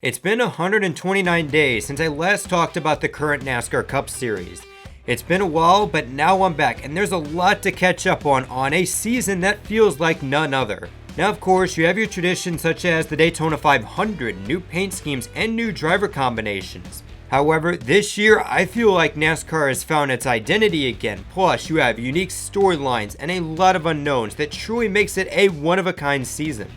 It's been 129 days since I last talked about the current NASCAR Cup Series. It's been a while, but now I'm back, and there's a lot to catch up on a season that feels like none other. Now, of course, you have your traditions such as the Daytona 500, new paint schemes, and new driver combinations. However, this year, I feel like NASCAR has found its identity again, plus you have unique storylines and a lot of unknowns that truly makes it a one-of-a-kind season.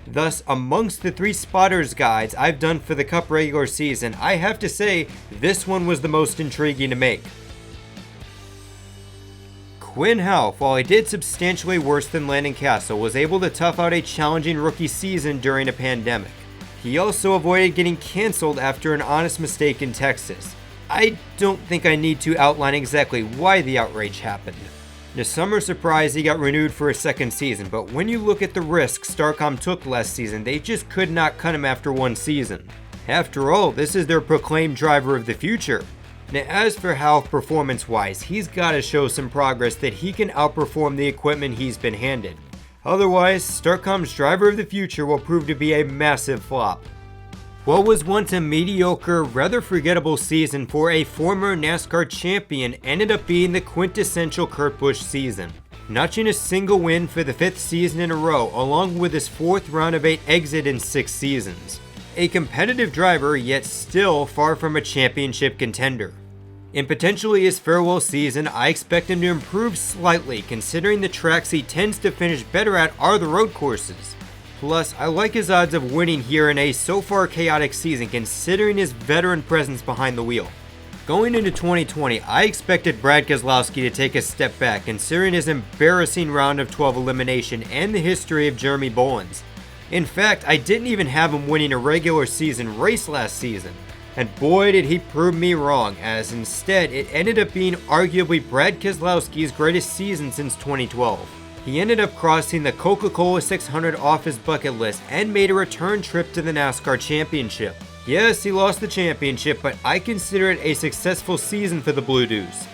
Thus, amongst the 3 spotters guides I've done for the Cup regular season, I have to say, this one was the most intriguing to make. Quinn Houff, while he did substantially worse than Landon Cassill, was able to tough out a challenging rookie season during a pandemic. He also avoided getting cancelled after an honest mistake in Texas. I don't think I need to outline exactly why the outrage happened. The summer surprise, he got renewed for a second season, but when you look at the risks Starcom took last season, they just could not cut him after one season. After all, this is their proclaimed driver of the future. Now, as for Houff performance-wise, he's got to show some progress that he can outperform the equipment he's been handed. Otherwise, Starcom's driver of the future will prove to be a massive flop. What was once a mediocre, rather forgettable season for a former NASCAR champion ended up being the quintessential Kurt Busch season. Notching a single win for the 5th season in a row, along with his 4th round of 8 exit in 6 seasons. A competitive driver, yet still far from a championship contender. In potentially his farewell season, I expect him to improve slightly, considering the tracks he tends to finish better at are the road courses. Plus, I like his odds of winning here in a so far chaotic season considering his veteran presence behind the wheel. Going into 2020, I expected Brad Keselowski to take a step back considering his embarrassing round of 12 elimination and the history of Jeremy Bolins. In fact, I didn't even have him winning a regular season race last season. And boy did he prove me wrong, as instead it ended up being arguably Brad Keselowski's greatest season since 2012. He ended up crossing the Coca-Cola 600 off his bucket list and made a return trip to the NASCAR Championship. Yes, he lost the championship, but I consider it a successful season for the Blue Deuce.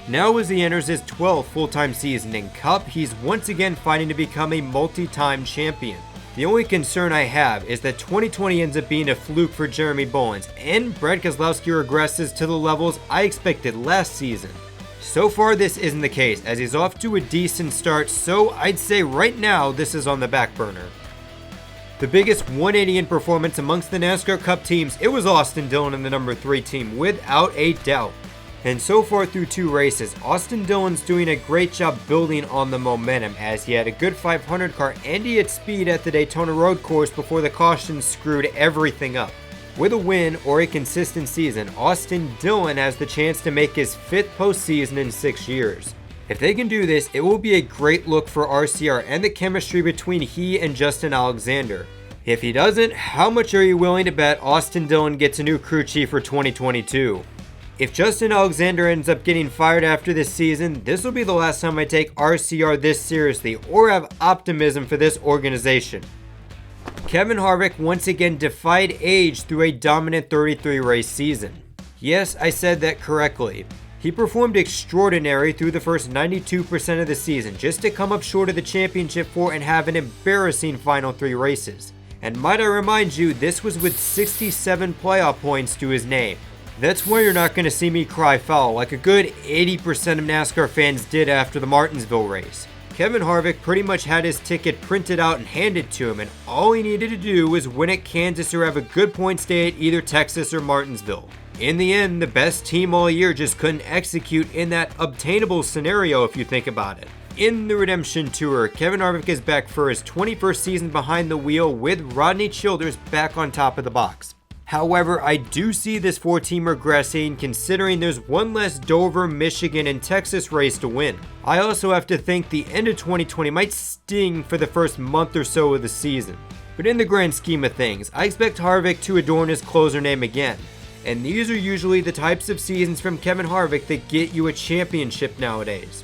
Now as he enters his 12th full-time season in Cup, he's once again fighting to become a multi-time champion. The only concern I have is that 2020 ends up being a fluke for Jeremy Bolins, and Brad Keselowski regresses to the levels I expected last season. So far this isn't the case, as he's off to a decent start, so I'd say right now this is on the back burner. The biggest 180 in performance amongst the NASCAR Cup teams, it was Austin Dillon in the number 3 team, without a doubt. And so far through 2 races, Austin Dillon's doing a great job building on the momentum, as he had a good 500 car and he had speed at the Daytona road course before the caution screwed everything up. With a win or a consistent season, Austin Dillon has the chance to make his 5th postseason in 6 years. If they can do this, it will be a great look for RCR and the chemistry between he and Justin Alexander. If he doesn't, how much are you willing to bet Austin Dillon gets a new crew chief for 2022? If Justin Alexander ends up getting fired after this season, this will be the last time I take RCR this seriously or have optimism for this organization. Kevin Harvick once again defied age through a dominant 33 race season. Yes, I said that correctly. He performed extraordinary through the first 92% of the season just to come up short of the championship 4 and have an embarrassing final 3 races. And might I remind you, this was with 67 playoff points to his name. That's why you're not going to see me cry foul like a good 80% of NASCAR fans did after the Martinsville race. Kevin Harvick pretty much had his ticket printed out and handed to him, and all he needed to do was win at Kansas or have a good points day at either Texas or Martinsville. In the end, the best team all year just couldn't execute in that obtainable scenario if you think about it. In the Redemption Tour, Kevin Harvick is back for his 21st season behind the wheel with Rodney Childers back on top of the box. However, I do see this 4-team regressing considering there's one less Dover, Michigan, and Texas race to win. I also have to think the end of 2020 might sting for the first month or so of the season. But in the grand scheme of things, I expect Harvick to adorn his closer name again. And these are usually the types of seasons from Kevin Harvick that get you a championship nowadays.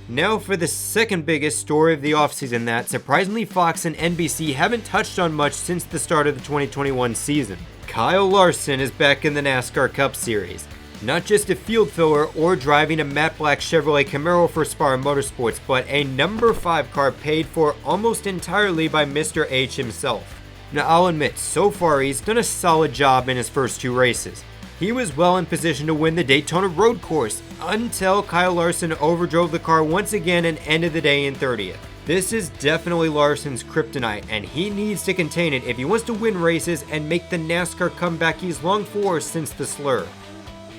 Now for the second biggest story of the offseason that, surprisingly, Fox and NBC haven't touched on much since the start of the 2021 season. Kyle Larson is back in the NASCAR Cup Series. Not just a field filler or driving a matte black Chevrolet Camaro for Spar Motorsports, but a number 5 car paid for almost entirely by Mr. H himself. Now I'll admit, so far he's done a solid job in his first 2 races. He was well in position to win the Daytona road course until Kyle Larson overdrove the car once again and ended the day in 30th. This is definitely Larson's kryptonite, and he needs to contain it if he wants to win races and make the NASCAR comeback he's longed for since the slur.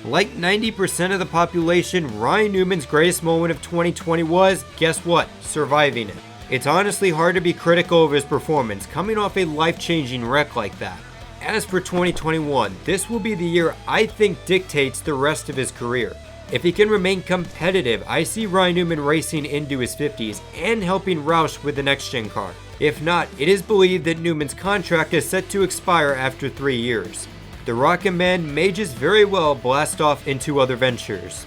Like 90% of the population, Ryan Newman's greatest moment of 2020 was, guess what, surviving it. It's honestly hard to be critical of his performance, coming off a life-changing wreck like that. As for 2021, this will be the year I think dictates the rest of his career. If he can remain competitive, I see Ryan Newman racing into his 50s and helping ROUSH with the next-gen car. If not, it is believed that Newman's contract is set to expire after 3 years. The Rocket Man may just very well blast off into other ventures.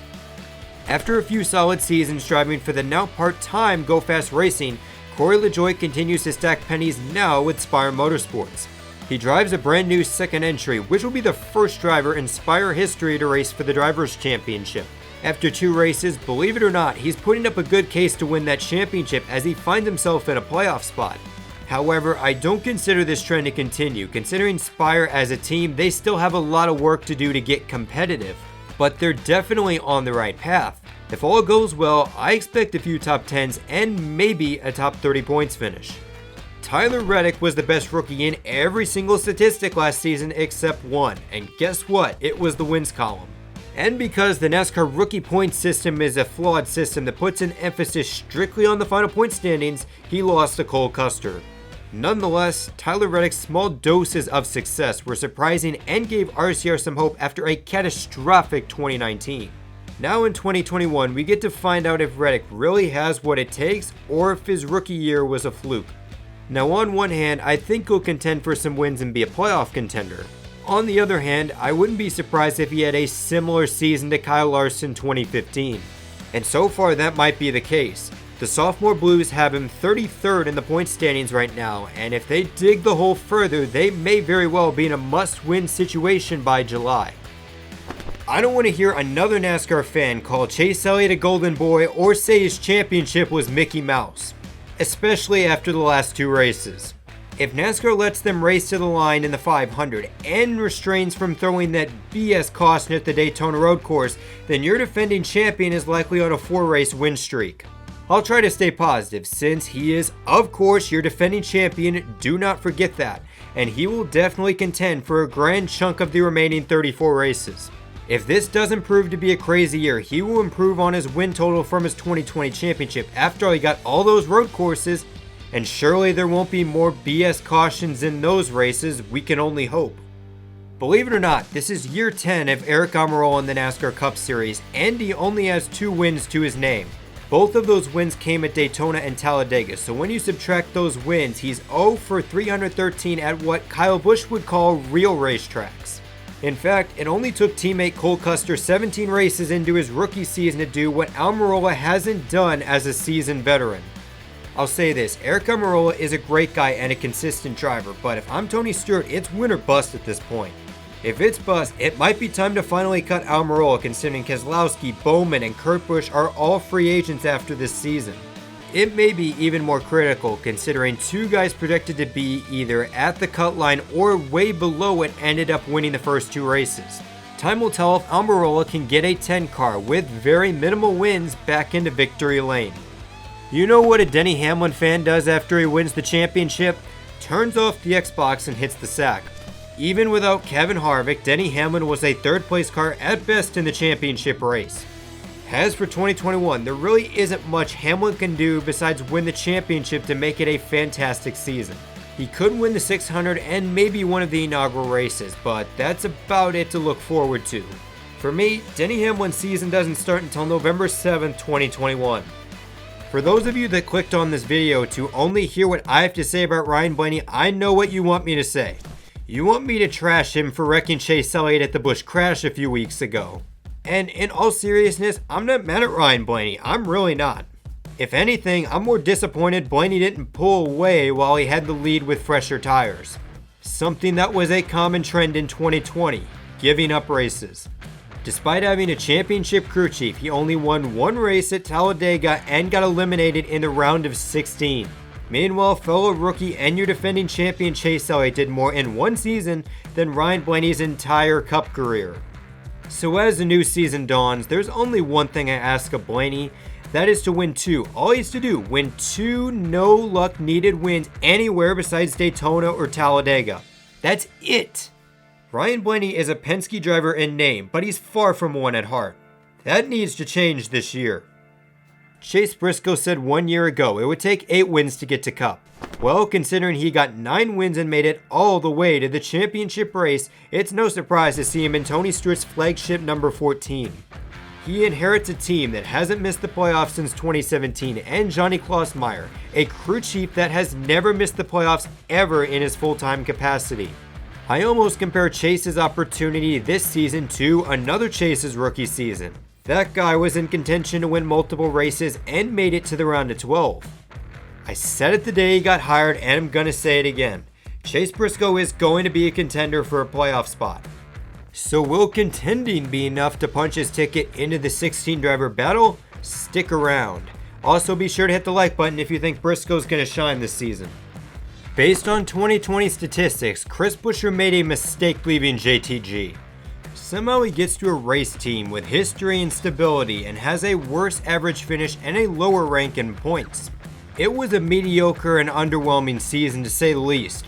After a few solid seasons driving for the now part-time Go Fast Racing, Corey LaJoie continues to stack pennies now with Spire Motorsports. He drives a brand new second entry, which will be the first driver in Spire history to race for the Drivers' Championship. After 2 races, believe it or not, he's putting up a good case to win that championship as he finds himself in a playoff spot. However, I don't consider this trend to continue, considering Spire as a team, they still have a lot of work to do to get competitive. But they're definitely on the right path. If all goes well, I expect a few top 10s and maybe a top 30 points finish. Tyler Reddick was the best rookie in every single statistic last season except one, and guess what? It was the wins column. And because the NASCAR rookie point system is a flawed system that puts an emphasis strictly on the final point standings, he lost to Cole Custer. Nonetheless, Tyler Reddick's small doses of success were surprising and gave RCR some hope after a catastrophic 2019. Now in 2021, we get to find out if Reddick really has what it takes or if his rookie year was a fluke. Now on one hand, I think he'll contend for some wins and be a playoff contender. On the other hand, I wouldn't be surprised if he had a similar season to Kyle Larson 2015. And so far that might be the case. The sophomore Blues have him 33rd in the point standings right now, and if they dig the hole further, they may very well be in a must-win situation by July. I don't want to hear another NASCAR fan call Chase Elliott a golden boy or say his championship was Mickey Mouse, especially after the last 2 races. If NASCAR lets them race to the line in the 500 and restrains from throwing that BS caution at the Daytona road course, then your defending champion is likely on a 4-race win streak. I'll try to stay positive since he is, of course, your defending champion, do not forget that, and he will definitely contend for a grand chunk of the remaining 34 races. If this doesn't prove to be a crazy year, he will improve on his win total from his 2020 championship after all he got all those road courses, and surely there won't be more BS cautions in those races, we can only hope. Believe it or not, this is year 10 of Aric Almirola in the NASCAR Cup Series, and he only has 2 wins to his name. Both of those wins came at Daytona and Talladega, so when you subtract those wins, he's 0 for 313 at what Kyle Busch would call real racetracks. In fact, it only took teammate Cole Custer 17 races into his rookie season to do what Almirola hasn't done as a seasoned veteran. I'll say this, Aric Almirola is a great guy and a consistent driver, but if I'm Tony Stewart, it's win or bust at this point. If it's bust, it might be time to finally cut Almirola, considering Keselowski, Bowman, and Kurt Busch are all free agents after this season. It may be even more critical considering 2 guys projected to be either at the cut line or way below it ended up winning the first 2 races. Time will tell if Almirola can get a 10 car with very minimal wins back into victory lane. You know what a Denny Hamlin fan does after he wins the championship? Turns off the Xbox and hits the sack. Even without Kevin Harvick, Denny Hamlin was a 3rd place car at best in the championship race. As for 2021, there really isn't much Hamlin can do besides win the championship to make it a fantastic season. He could win the 600 and maybe one of the inaugural races, but that's about it to look forward to. For me, Denny Hamlin's season doesn't start until November 7th, 2021. For those of you that clicked on this video to only hear what I have to say about Ryan Blaney, I know what you want me to say. You want me to trash him for wrecking Chase Elliott at the Busch crash a few weeks ago. And in all seriousness, I'm not mad at Ryan Blaney, I'm really not. If anything, I'm more disappointed Blaney didn't pull away while he had the lead with fresher tires. Something that was a common trend in 2020, giving up races. Despite having a championship crew chief, he only won 1 race at Talladega and got eliminated in the round of 16. Meanwhile, fellow rookie and your defending champion Chase Elliott did more in one season than Ryan Blaney's entire Cup career. So as the new season dawns, there's only one thing I ask of Blaney, that is to win 2. All he has to do, win 2 no luck needed wins anywhere besides Daytona or Talladega. That's it. Ryan Blaney is a Penske driver in name, but he's far from one at heart. That needs to change this year. Chase Briscoe said 1 year ago it would take 8 wins to get to Cup. Well, considering he got 9 wins and made it all the way to the championship race, it's no surprise to see him in Tony Stewart's flagship number 14. He inherits a team that hasn't missed the playoffs since 2017 and Johnny Klausmeier, a crew chief that has never missed the playoffs ever in his full-time capacity. I almost compare Chase's opportunity this season to another Chase's rookie season. That guy was in contention to win multiple races and made it to the round of 12. I said it the day he got hired and I'm gonna say it again. Chase Briscoe is going to be a contender for a playoff spot. So will contending be enough to punch his ticket into the 16 driver battle? Stick around. Also be sure to hit the like button if you think Briscoe's gonna shine this season. Based on 2020 statistics, Chris Buescher made a mistake leaving JTG. Somehow he gets to a race team with history and stability and has a worse average finish and a lower rank in points. It was a mediocre and underwhelming season to say the least.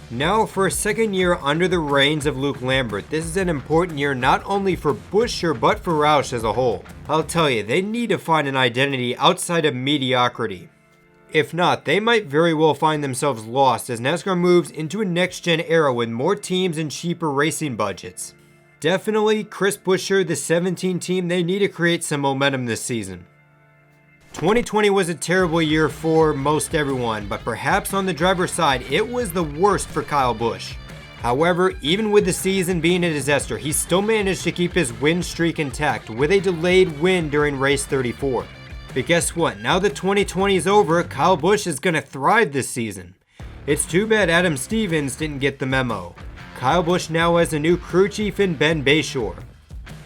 Now for a second year under the reins of Luke Lambert, this is an important year not only for Buescher but for Roush as a whole. I'll tell you, they need to find an identity outside of mediocrity. If not, they might very well find themselves lost as NASCAR moves into a next-gen era with more teams and cheaper racing budgets. Definitely, Chris Buescher, the 17 team, they need to create some momentum this season. 2020 was a terrible year for most everyone, but perhaps on the driver's side, it was the worst for Kyle Busch. However, even with the season being a disaster, he still managed to keep his win streak intact with a delayed win during race 34. But guess what? Now that 2020 is over, Kyle Busch is going to thrive this season. It's too bad Adam Stevens didn't get the memo. Kyle Busch now has a new crew chief in Ben Bayshore.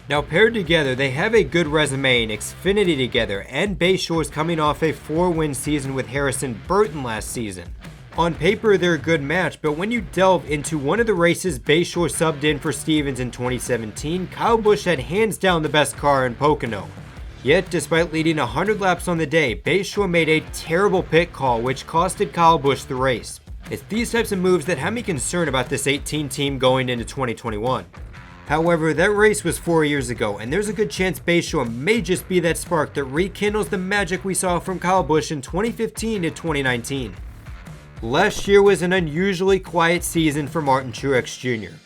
Now paired together, they have a good resume in Xfinity together, and Bayshore is coming off a 4-win season with Harrison Burton last season. On paper, they're a good match, but when you delve into one of the races Bayshore subbed in for Stevens in 2017, Kyle Busch had hands down the best car in Pocono. Yet, despite leading 100 laps on the day, Bayshore made a terrible pit call which costed Kyle Busch the race. It's these types of moves that have me concerned about this 18 team going into 2021. However, that race was 4 years ago, and there's a good chance Bayshore may just be that spark that rekindles the magic we saw from Kyle Busch in 2015 to 2019. Last year was an unusually quiet season for Martin Truex Jr.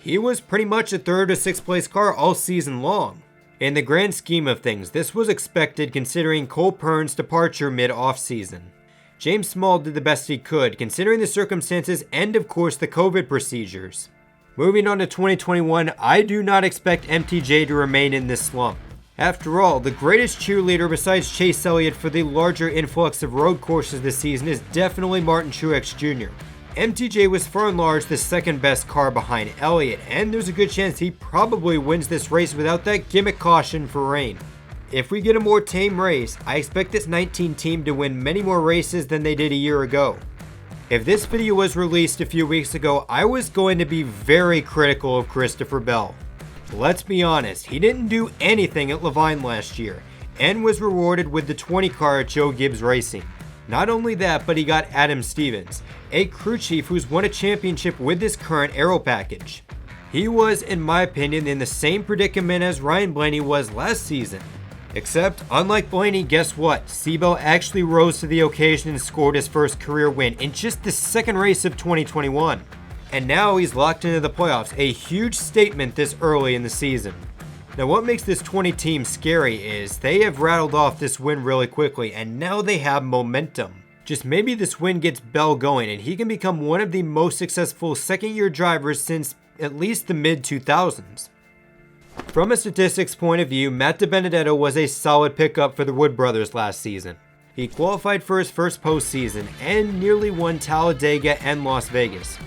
He was pretty much a 3rd or 6th place car all season long. In the grand scheme of things, this was expected considering Cole Pearn's departure mid-off-season. James Small did the best he could considering the circumstances and of course the COVID procedures. Moving on to 2021, I do not expect MTJ to remain in this slump. After all, the greatest cheerleader besides Chase Elliott for the larger influx of road courses this season is definitely Martin Truex Jr. MTJ was far and large the 2nd best car behind Elliott, and there's a good chance he probably wins this race without that gimmick caution for rain. If we get a more tame race, I expect this 19 team to win many more races than they did a year ago. If this video was released a few weeks ago, I was going to be very critical of Christopher Bell. Let's be honest, he didn't do anything at Levine last year, and was rewarded with the 20 car at Joe Gibbs Racing. Not only that, but he got Adam Stevens, a crew chief who's won a championship with this current aero package. He was, in my opinion, in the same predicament as Ryan Blaney was last season. Except, unlike Blaney, guess what? Seabell actually rose to the occasion and scored his first career win in just the 2nd race of 2021. And now he's locked into the playoffs, a huge statement this early in the season. Now what makes this 20 team scary is they have rattled off this win really quickly and now they have momentum. Just maybe this win gets Bell going and he can become one of the most successful 2nd-year drivers since at least the mid-2000s. From a statistics point of view, Matt DiBenedetto was a solid pickup for the Wood brothers last season. He qualified for his first postseason and nearly won Talladega and Las Vegas.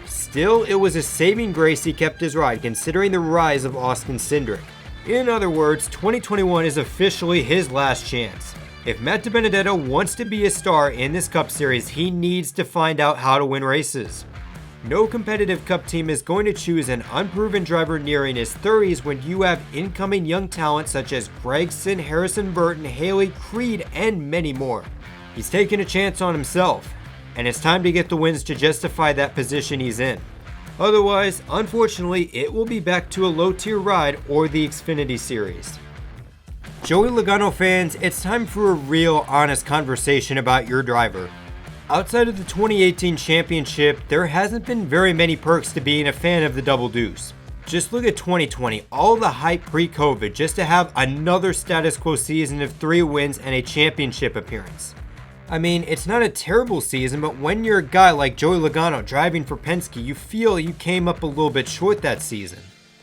Still, it was a saving grace he kept his ride considering the rise of Austin Cindric. In other words, 2021 is officially his last chance. If Matt DiBenedetto wants to be a star in this Cup Series, he needs to find out how to win races. No competitive Cup team is going to choose an unproven driver nearing his 30s when you have incoming young talent such as Gragson, Harrison Burton, Haley, Creed, and many more. He's taking a chance on himself, and it's time to get the wins to justify that position he's in. Otherwise, unfortunately, it will be back to a low-tier ride or the Xfinity Series. Joey Logano fans, it's time for a real, honest conversation about your driver. Outside of the 2018 championship, there hasn't been very many perks to being a fan of the Double Deuce. Just look at 2020, all the hype pre-COVID just to have another status quo season of 3 wins and a championship appearance. I mean, it's not a terrible season, but when you're a guy like Joey Logano driving for Penske, you feel you came up a little bit short that season.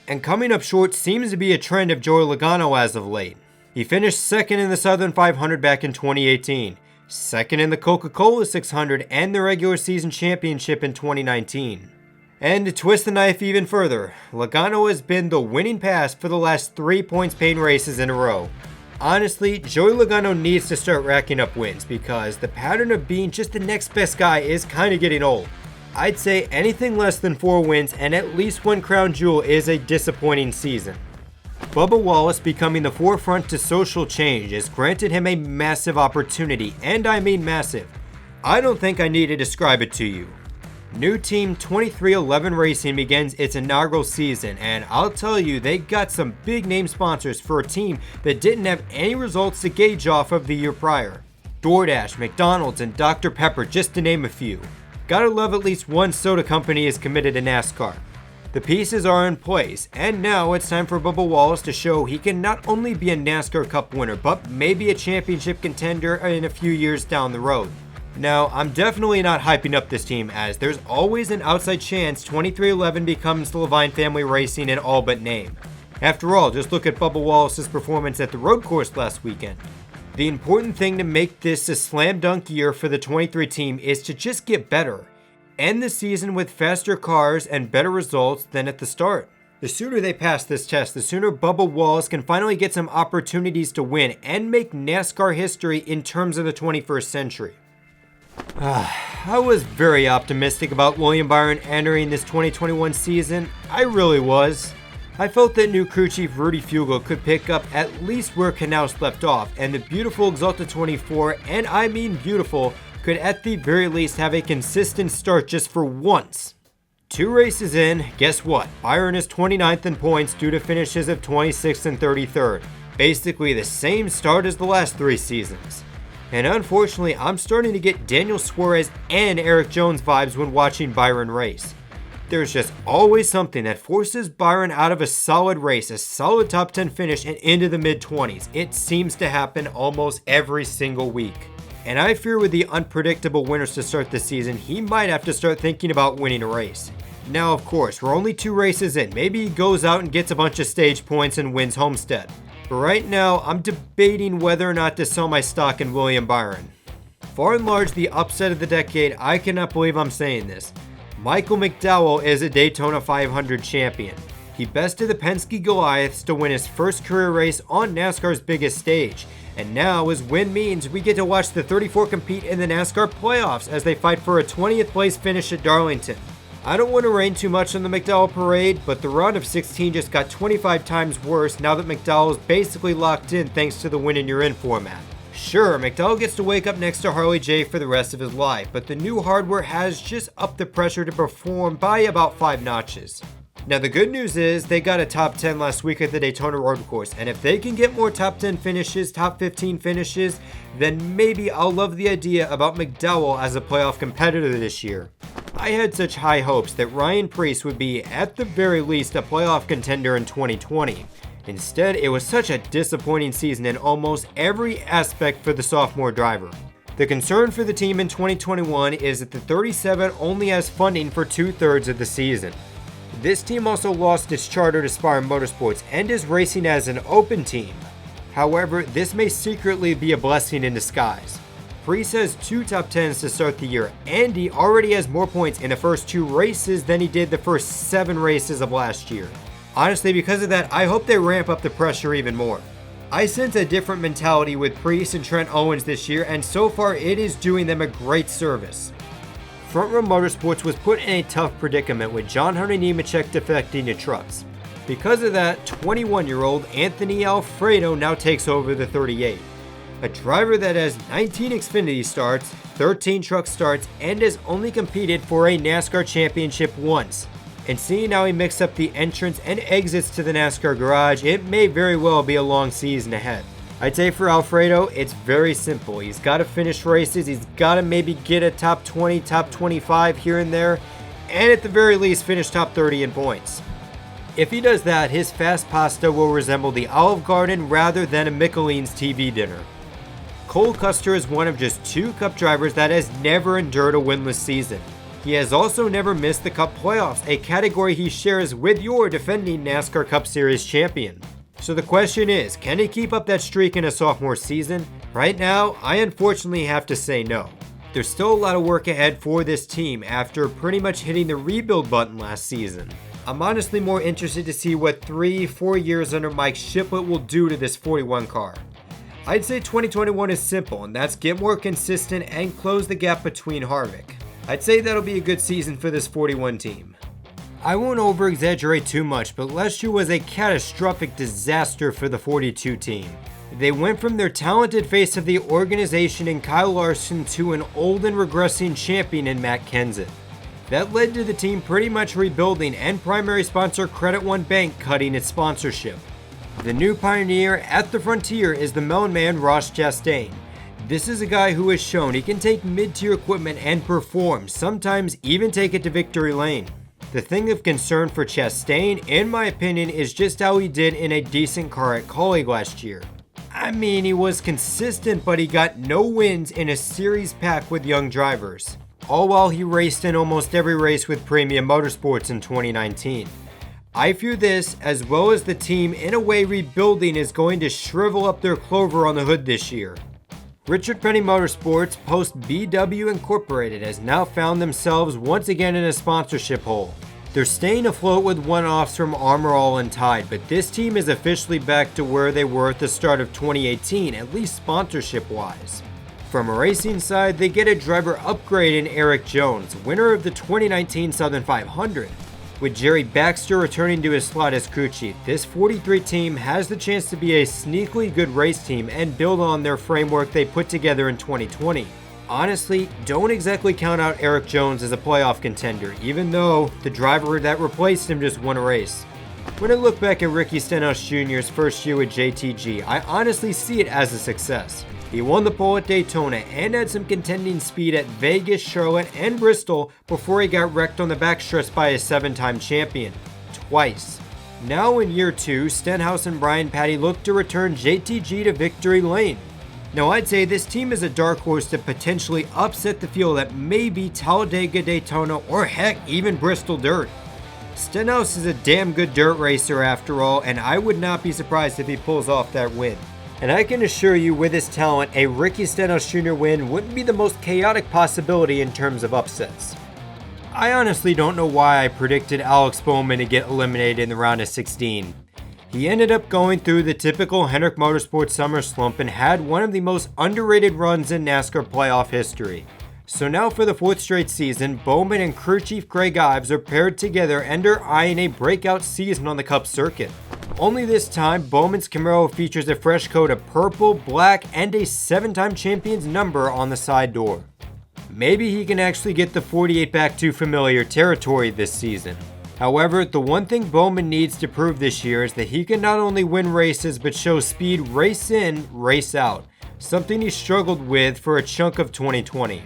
And coming up short seems to be a trend of Joey Logano as of late. He finished second in the Southern 500 back in 2018. Second in the Coca-Cola 600 and the regular season championship in 2019. And to twist the knife even further, Logano has been the winning pass for the last 3 points paid races in a row. Honestly, Joey Logano needs to start racking up wins because the pattern of being just the next best guy is kind of getting old. I'd say anything less than 4 wins and at least 1 crown jewel is a disappointing season. Bubba Wallace becoming the forefront to social change has granted him a massive opportunity, and I mean massive. I don't think I need to describe it to you. New Team 2311 Racing begins its inaugural season, and I'll tell you, they got some big name sponsors for a team that didn't have any results to gauge off of the year prior. DoorDash, McDonald's, and Dr. Pepper, just to name a few. Gotta love at least one soda company is committed to NASCAR. The pieces are in place, and now it's time for Bubba Wallace to show he can not only be a NASCAR Cup winner, but maybe a championship contender in a few years down the road. Now, I'm definitely not hyping up this team, as there's always an outside chance 2311 becomes the Levine Family Racing in all but name. After all, just look at Bubba Wallace's performance at the road course last weekend. The important thing to make this a slam dunk year for the 23 team is to just get better. End the season with faster cars and better results than at the start. The sooner they pass this test, the sooner Bubba Wallace can finally get some opportunities to win and make NASCAR history in terms of the 21st century. I was very optimistic about William Byron entering this 2021 season. I really was. I felt that new crew chief Rudy Fugle could pick up at least where Knaus left off, and the beautiful Exalted 24, and I mean beautiful, could at the very least have a consistent start just for once. 2 races in, guess what? Byron is 29th in points due to finishes of 26th and 33rd. Basically the same start as the last 3 seasons. And unfortunately, I'm starting to get Daniel Suarez and Eric Jones vibes when watching Byron race. There's just always something that forces Byron out of a solid race, a solid top 10 finish, and into the mid-20s. It seems to happen almost every single week. And I fear with the unpredictable winners to start the season, he might have to start thinking about winning a race. Now, of course, we're only 2 races in. Maybe he goes out and gets a bunch of stage points and wins Homestead. But right now, I'm debating whether or not to sell my stock in William Byron. Far and large, the upset of the decade, I cannot believe I'm saying this. Michael McDowell is a Daytona 500 champion. He bested the Penske Goliaths to win his first career race on NASCAR's biggest stage. And now his win means we get to watch the 34 compete in the NASCAR playoffs as they fight for a 20th place finish at Darlington. I don't want to rain too much on the McDowell parade, but the run of 16 just got 25 times worse now that McDowell is basically locked in thanks to the win and you're in format. Sure, McDowell gets to wake up next to Harley J for the rest of his life, but the new hardware has just upped the pressure to perform by about 5 notches. Now the good news is they got a top 10 last week at the Daytona road course, and if they can get more top 10 finishes, top 15 finishes, then maybe I'll love the idea about McDowell as a playoff competitor this year. I had such high hopes that Ryan Preece would be at the very least a playoff contender in 2020. Instead, it was such a disappointing season in almost every aspect for the sophomore driver. The concern for the team in 2021 is that the 37 only has funding for 2/3 of the season. This team also lost its charter to Spire Motorsports and is racing as an open team. However, this may secretly be a blessing in disguise. Preece has 2 top 10s to start the year, and he already has more points in the first 2 races than he did the first 7 races of last year. Honestly, because of that, I hope they ramp up the pressure even more. I sense a different mentality with Priest and Trent Owens this year, and so far it is doing them a great service. Front Row Motorsports was put in a tough predicament with John Hunter Nemechek defecting to trucks. Because of that, 21-year-old Anthony Alfredo now takes over the 38. A driver that has 19 Xfinity starts, 13 truck starts, and has only competed for a NASCAR championship once. And seeing how he mixed up the entrance and exits to the NASCAR garage, it may very well be a long season ahead. I'd say for Alfredo, it's very simple. He's got to finish races, he's got to maybe get a top 20, top 25 here and there, and at the very least finish top 30 in points. If he does that, his fast pasta will resemble the Olive Garden rather than a Michelin's TV dinner. Cole Custer is one of just 2 Cup drivers that has never endured a winless season. He has also never missed the Cup playoffs, a category he shares with your defending NASCAR Cup Series champion. So the question is, can he keep up that streak in a sophomore season? Right now, I unfortunately have to say no. There's still a lot of work ahead for this team after pretty much hitting the rebuild button last season. I'm honestly more interested to see what 3-4 years under Mike Shiplett will do to this 41 car. I'd say 2021 is simple, and that's get more consistent and close the gap between Harvick. I'd say that'll be a good season for this 41 team. I won't over-exaggerate too much, but last year was a catastrophic disaster for the 42 team. They went from their talented face of the organization in Kyle Larson to an old and regressing champion in Matt Kenseth. That led to the team pretty much rebuilding and primary sponsor Credit One Bank cutting its sponsorship. The new pioneer at the frontier is the Melon Man Ross Chastain. This is a guy who has shown he can take mid-tier equipment and perform, sometimes even take it to victory lane. The thing of concern for Chastain, in my opinion, is just how he did in a decent car at Kaulig last year. I mean, he was consistent, but he got no wins in a series packed with young drivers. All while he raced in almost every race with Premium Motorsports in 2019. I fear this, as well as the team in a way rebuilding, is going to shrivel up their clover on the hood this year. Richard Petty Motorsports, post BW Incorporated, has now found themselves once again in a sponsorship hole. They're staying afloat with one-offs from Armor All and Tide, but this team is officially back to where they were at the start of 2018, at least sponsorship-wise. From a racing side, they get a driver upgrade in Eric Jones, winner of the 2019 Southern 500. With Jerry Baxter returning to his slot as crew chief, this 43 team has the chance to be a sneakily good race team and build on their framework they put together in 2020. Honestly, don't exactly count out Eric Jones as a playoff contender, even though the driver that replaced him just won a race. When I look back at Ricky Stenhouse Jr.'s first year with JTG, I honestly see it as a success. He won the pole at Daytona and had some contending speed at Vegas, Charlotte, and Bristol before he got wrecked on the backstretch by a 7-time champion. Twice. Now in year 2, Stenhouse and Brian Patty look to return JTG to victory lane. Now I'd say this team is a dark horse to potentially upset the field at maybe Talladega, Daytona, or heck, even Bristol Dirt. Stenhouse is a damn good dirt racer after all, and I would not be surprised if he pulls off that win. And I can assure you, with his talent, a Ricky Stenhouse Jr. win wouldn't be the most chaotic possibility in terms of upsets. I honestly don't know why I predicted Alex Bowman to get eliminated in the round of 16. He ended up going through the typical Hendrick Motorsports summer slump and had one of the most underrated runs in NASCAR playoff history. So now for the 4th straight season, Bowman and crew chief Greg Ives are paired together and are eyeing a breakout season on the Cup circuit. Only this time, Bowman's Camaro features a fresh coat of purple, black, and a 7-time champion's number on the side door. Maybe he can actually get the 48 back to familiar territory this season. However, the one thing Bowman needs to prove this year is that he can not only win races but show speed race in, race out, something he struggled with for a chunk of 2020.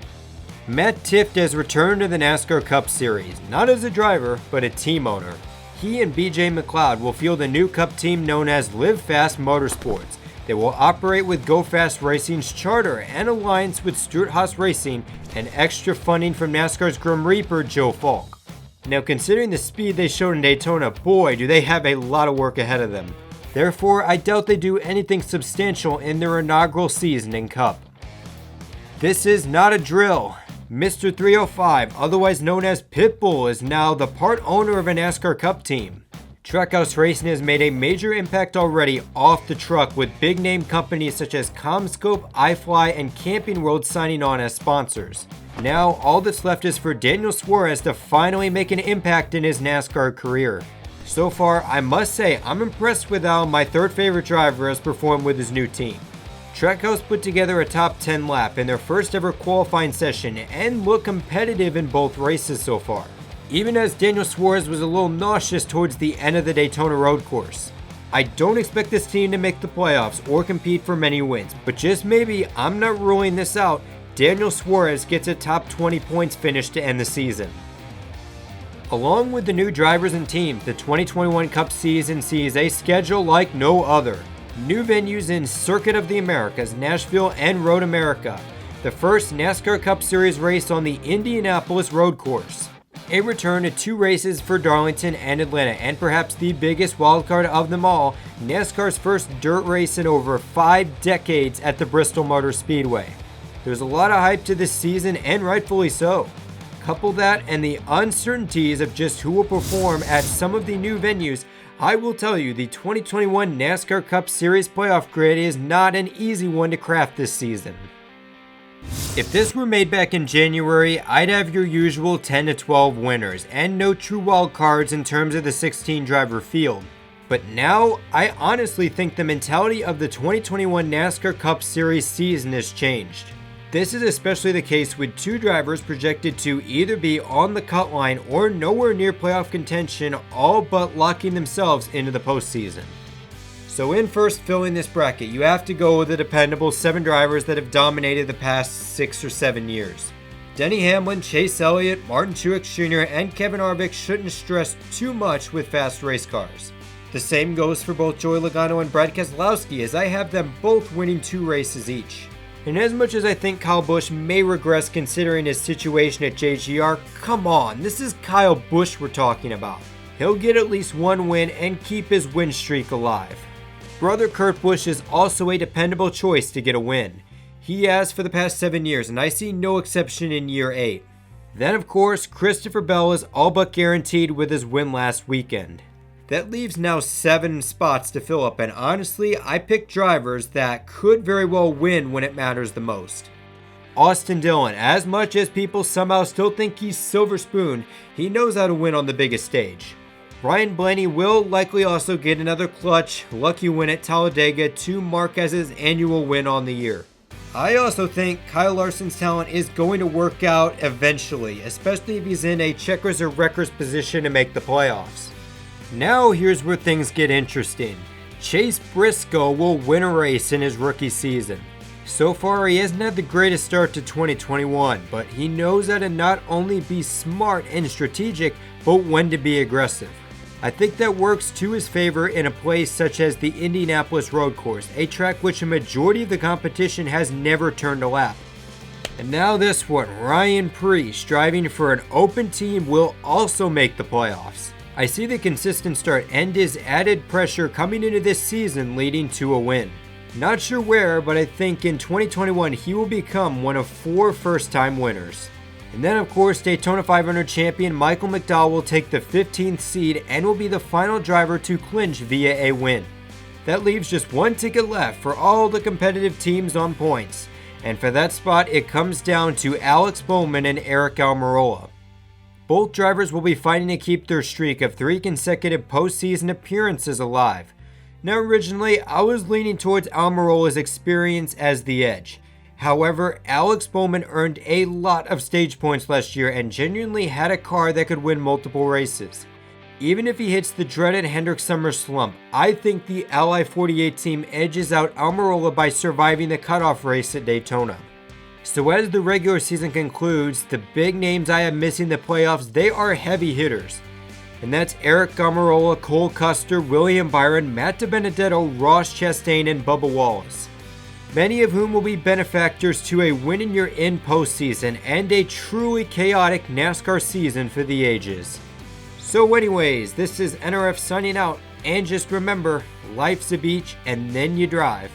Matt Tifft has returned to the NASCAR Cup Series, not as a driver, but a team owner. He and BJ McLeod will field a new Cup team known as Live Fast Motorsports. They will operate with Go Fast Racing's charter and alliance with Stewart-Haas Racing and extra funding from NASCAR's Grim Reaper, Joe Falk. Now, considering the speed they showed in Daytona, boy, do they have a lot of work ahead of them. Therefore, I doubt they do anything substantial in their inaugural season in Cup. This is not a drill. Mr. 305, otherwise known as Pitbull, is now the part owner of a NASCAR Cup team. Trackhouse Racing has made a major impact already off the truck, with big name companies such as CommScope, iFly, and Camping World signing on as sponsors. Now, all that's left is for Daniel Suarez to finally make an impact in his NASCAR career. So far, I must say, I'm impressed with how my third favorite driver has performed with his new team. Trackhouse put together a top 10 lap in their first ever qualifying session and looked competitive in both races so far, even as Daniel Suarez was a little nauseous towards the end of the Daytona road course. I don't expect this team to make the playoffs or compete for many wins, but just maybe, I'm not ruling this out, Daniel Suarez gets a top 20 points finish to end the season. Along with the new drivers and team, the 2021 Cup season sees a schedule like no other. New venues in Circuit of the Americas, Nashville, and Road America. The first NASCAR Cup Series race on the Indianapolis road course. A return to 2 races for Darlington and Atlanta, and perhaps the biggest wildcard of them all, NASCAR's first dirt race in over 5 decades at the Bristol Motor Speedway. There's a lot of hype to this season, and rightfully so. Couple that and the uncertainties of just who will perform at some of the new venues, I will tell you the 2021 NASCAR Cup Series playoff grid is not an easy one to craft this season. If this were made back in January, I'd have your usual 10 to 12 winners and no true wild cards in terms of the 16 driver field. But now, I honestly think the mentality of the 2021 NASCAR Cup Series season has changed. This is especially the case with 2 drivers projected to either be on the cut line or nowhere near playoff contention, all but locking themselves into the postseason. So in first filling this bracket, you have to go with the dependable 7 drivers that have dominated the past 6 or 7 years. Denny Hamlin, Chase Elliott, Martin Truex Jr., and Kevin Harvick shouldn't stress too much with fast race cars. The same goes for both Joey Logano and Brad Keselowski, as I have them both winning 2 races each. And as much as I think Kyle Busch may regress considering his situation at JGR, come on, this is Kyle Busch we're talking about. He'll get at least 1 win and keep his win streak alive. Brother Kurt Busch is also a dependable choice to get a win. He has for the past 7 years, and I see no exception in year 8. Then of course, Christopher Bell is all but guaranteed with his win last weekend. That leaves now 7 spots to fill up, and honestly, I picked drivers that could very well win when it matters the most. Austin Dillon, as much as people somehow still think he's silver spoon, he knows how to win on the biggest stage. Ryan Blaney will likely also get another clutch, lucky win at Talladega to mark as his annual win on the year. I also think Kyle Larson's talent is going to work out eventually, especially if he's in a checkers or wreckers position to make the playoffs. Now here's where things get interesting. Chase Briscoe will win a race in his rookie season. So far he hasn't had the greatest start to 2021, but he knows how to not only be smart and strategic, but when to be aggressive. I think that works to his favor in a place such as the Indianapolis road course, a track which a majority of the competition has never turned a lap. And now this one, Ryan Preece, striving for an open team, will also make the playoffs. I see the consistent start and his added pressure coming into this season leading to a win. Not sure where, but I think in 2021 he will become one of 4 first-time winners. And then of course Daytona 500 champion Michael McDowell will take the 15th seed and will be the final driver to clinch via a win. That leaves just 1 ticket left for all the competitive teams on points. And for that spot it comes down to Alex Bowman and Eric Almirola. Both drivers will be fighting to keep their streak of 3 consecutive postseason appearances alive. Now originally, I was leaning towards Almirola's experience as the edge. However, Alex Bowman earned a lot of stage points last year and genuinely had a car that could win multiple races. Even if he hits the dreaded Hendrick summer slump, I think the Ally 48 team edges out Almirola by surviving the cutoff race at Daytona. So as the regular season concludes, the big names I have missing the playoffs, they are heavy hitters. And that's Eric Almirola, Cole Custer, William Byron, Matt DiBenedetto, Ross Chastain, and Bubba Wallace. Many of whom will be benefactors to a win-in-your-in postseason and a truly chaotic NASCAR season for the ages. So anyways, this is NRF signing out, and just remember, life's a beach and then you drive.